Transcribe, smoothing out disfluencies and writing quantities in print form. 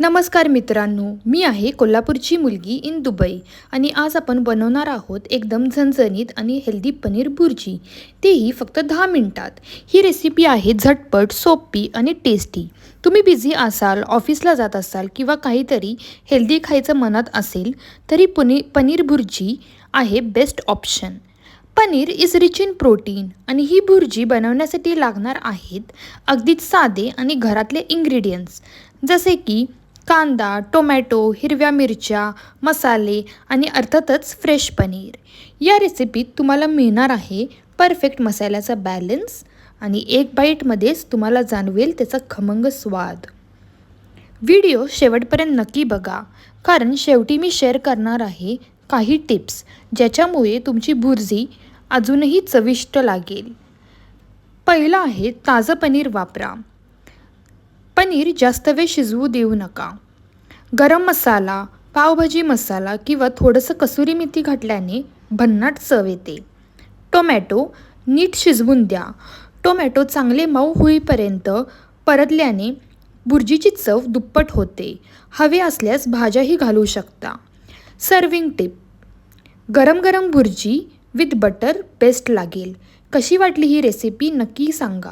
नमस्कार मित्रांनो, मी आहे कोल्हापूरची मुलगी इन दुबई आणि आज आपण बनवणार आहोत एकदम झणझणीत आणि हेल्दी पनीर भुर्जी, तेही फक्त 10 मिनिटात. ही रेसिपी आहे झटपट, सोपी आणि टेस्टी. तुम्ही बिझी असाल, ऑफिसला जात असाल किंवा काहीतरी हेल्दी खायचं मनात असेल तरी पनीर भुर्जी आहे best option. Paneer is rich in protein आणि ही भुर्जी बनवण्यासाठी लागणार आहेत अगदीच साधे आणि घरातले इंग्रेडियंट्स, जसे की कांदा, टोमॅटो, हिरव्या मिरच्या, मसाले आणि अर्थातच फ्रेश पनीर. या रेसिपीत तुम्हाला मिळणार आहे परफेक्ट मसाल्याचा बॅलन्स आणि एक बाईटमध्येच तुम्हाला जाणवेल त्याचा खमंग स्वाद. व्हिडिओ शेवटपर्यंत नक्की बघा, कारण शेवटी मी शेअर करणार आहे काही टिप्स ज्याच्यामुळे तुमची भुर्जी अजूनही चविष्ट लागेल. पहिलं आहे ताजं पनीर वापरा. पनीर जास्त वेळ शिजवू देऊ नका. गरम मसाला, पावभाजी मसाला किंवा थोडंसं कसुरी मेथी घातल्याने भन्नाट चव येते. टोमॅटो नीट शिजवून द्या. टोमॅटो चांगले मऊ होईपर्यंत परतल्याने भुर्जीची चव दुप्पट होते. हवे असल्यास भाज्याही घालू शकता. सर्विंग टिप: गरम गरम भुर्जी विथ बटर बेस्ट लागेल. कशी वाटली ही रेसिपी नक्की सांगा.